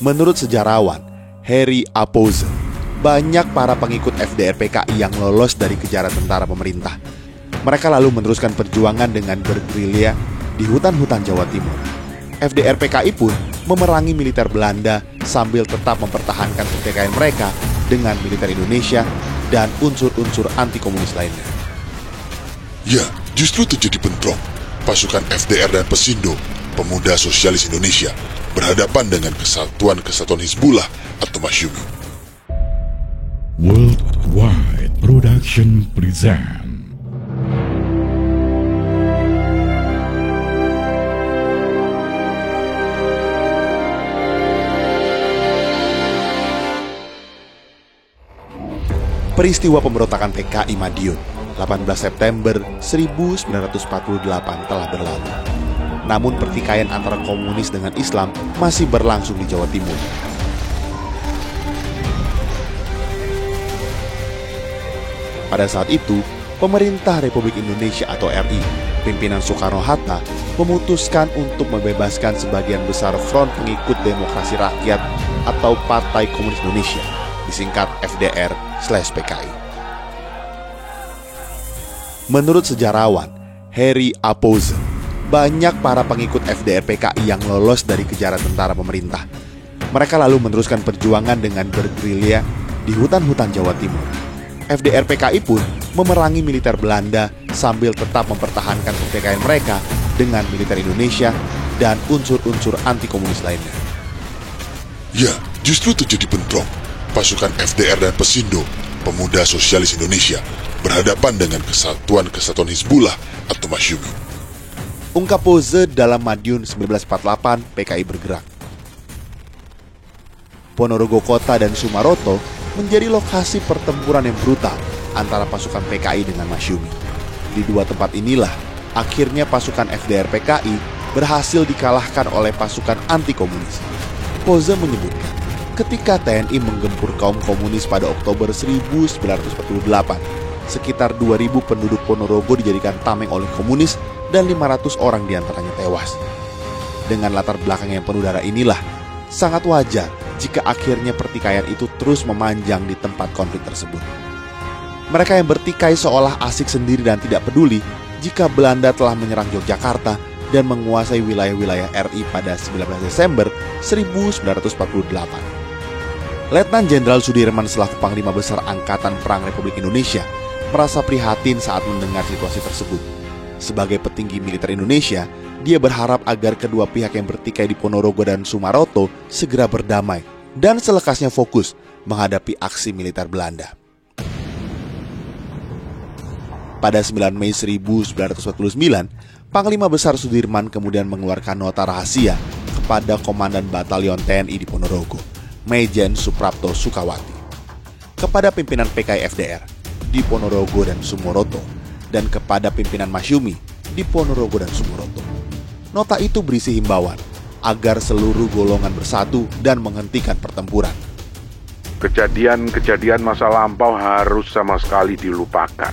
Menurut sejarawan Harry Apose, banyak para pengikut FDR PKI yang lolos dari kejaran tentara pemerintah. Mereka lalu meneruskan perjuangan dengan bergerilya di hutan-hutan Jawa Timur. FDR PKI pun memerangi militer Belanda sambil tetap mempertahankan pertikaian mereka dengan militer Indonesia dan unsur-unsur anti-komunis lainnya. Ya, justru terjadi bentrok. Pasukan FDR dan Pesindo, Pemuda Sosialis Indonesia, berhadapan dengan kesatuan-kesatuan Hizbullah atau Masyumi. Worldwide Production present. Peristiwa pemberontakan PKI Madiun 18 September 1948 telah berlalu. Namun pertikaian antara komunis dengan Islam masih berlangsung di Jawa Timur. Pada saat itu, pemerintah Republik Indonesia atau RI, pimpinan Soekarno-Hatta, memutuskan untuk membebaskan sebagian besar Front Pengikut Demokrasi Rakyat atau Partai Komunis Indonesia, disingkat FDR/PKI. Menurut sejarawan Harry Apose, banyak para pengikut FDR PKI yang lolos dari kejaran tentara pemerintah. Mereka lalu meneruskan perjuangan dengan bergerilya di hutan-hutan Jawa Timur. FDR PKI pun memerangi militer Belanda sambil tetap mempertahankan pertikaian mereka dengan militer Indonesia dan unsur-unsur anti-komunis lainnya. Ya, justru terjadi bentrok. Pasukan FDR dan Pesindo, Pemuda Sosialis Indonesia, berhadapan dengan kesatuan-kesatuan Hizbullah atau Masyumi. Ungkap Pose dalam Madiun 1948, PKI bergerak. Ponorogo Kota dan Sumaroto menjadi lokasi pertempuran yang brutal antara pasukan PKI dengan Masyumi. Di dua tempat inilah, akhirnya pasukan FDR PKI berhasil dikalahkan oleh pasukan anti-komunis. Pose menyebutkan, ketika TNI menggempur kaum komunis pada Oktober 1948, sekitar 2.000 penduduk Ponorogo dijadikan tameng oleh komunis dan 500 orang diantaranya tewas. Dengan latar belakang yang penuh darah inilah, sangat wajar jika akhirnya pertikaian itu terus memanjang di tempat konflik tersebut. Mereka yang bertikai seolah asik sendiri dan tidak peduli jika Belanda telah menyerang Yogyakarta dan menguasai wilayah-wilayah RI pada 19 Desember 1948. Letnan Jenderal Sudirman selaku Panglima Besar Angkatan Perang Republik Indonesia merasa prihatin saat mendengar situasi tersebut. Sebagai petinggi militer Indonesia, dia berharap agar kedua pihak yang bertikai di Ponorogo dan Sumaroto segera berdamai dan selekasnya fokus menghadapi aksi militer Belanda. Pada 9 Mei 1949, Panglima Besar Sudirman kemudian mengeluarkan nota rahasia kepada Komandan Batalion TNI di Ponorogo, Majen Suprapto Sukawati, kepada pimpinan PKI FDR di Ponorogo dan Sumaroto, dan kepada pimpinan Masyumi di Ponorogo dan Sumaroto. Nota itu berisi himbauan agar seluruh golongan bersatu dan menghentikan pertempuran. Kejadian-kejadian masa lampau harus sama sekali dilupakan,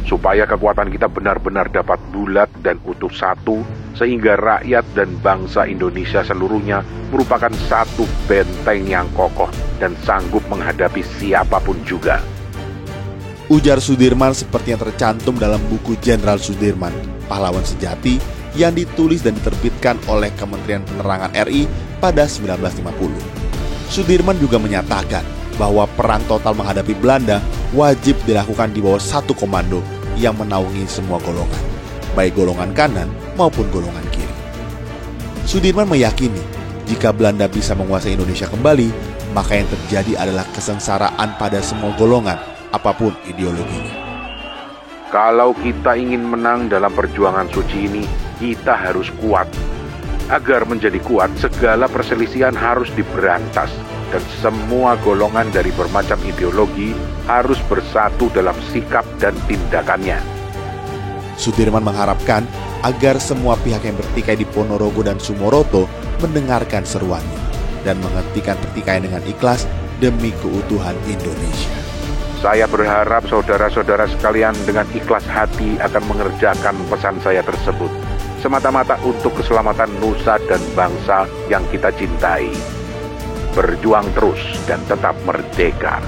supaya kekuatan kita benar-benar dapat bulat dan utuh satu, sehingga rakyat dan bangsa Indonesia seluruhnya merupakan satu benteng yang kokoh dan sanggup menghadapi siapapun juga. Ujar Sudirman seperti yang tercantum dalam buku Jenderal Sudirman, Pahlawan Sejati, yang ditulis dan diterbitkan oleh Kementerian Penerangan RI pada 1950. Sudirman juga menyatakan bahwa perang total menghadapi Belanda wajib dilakukan di bawah satu komando yang menaungi semua golongan, baik golongan kanan maupun golongan kiri. Sudirman meyakini jika Belanda bisa menguasai Indonesia kembali, maka yang terjadi adalah kesengsaraan pada semua golongan, apapun ideologinya. Kalau kita ingin menang dalam perjuangan suci ini, kita harus kuat. Agar menjadi kuat, segala perselisihan harus diberantas, dan semua golongan dari bermacam ideologi harus bersatu dalam sikap dan tindakannya. Sudirman mengharapkan agar semua pihak yang bertikai di Ponorogo dan Sumaroto mendengarkan seruannya dan menghentikan pertikaian dengan ikhlas demi keutuhan Indonesia. Saya berharap saudara-saudara sekalian dengan ikhlas hati akan mengerjakan pesan saya tersebut, semata-mata untuk keselamatan nusa dan bangsa yang kita cintai. berjuang terus dan tetap merdeka.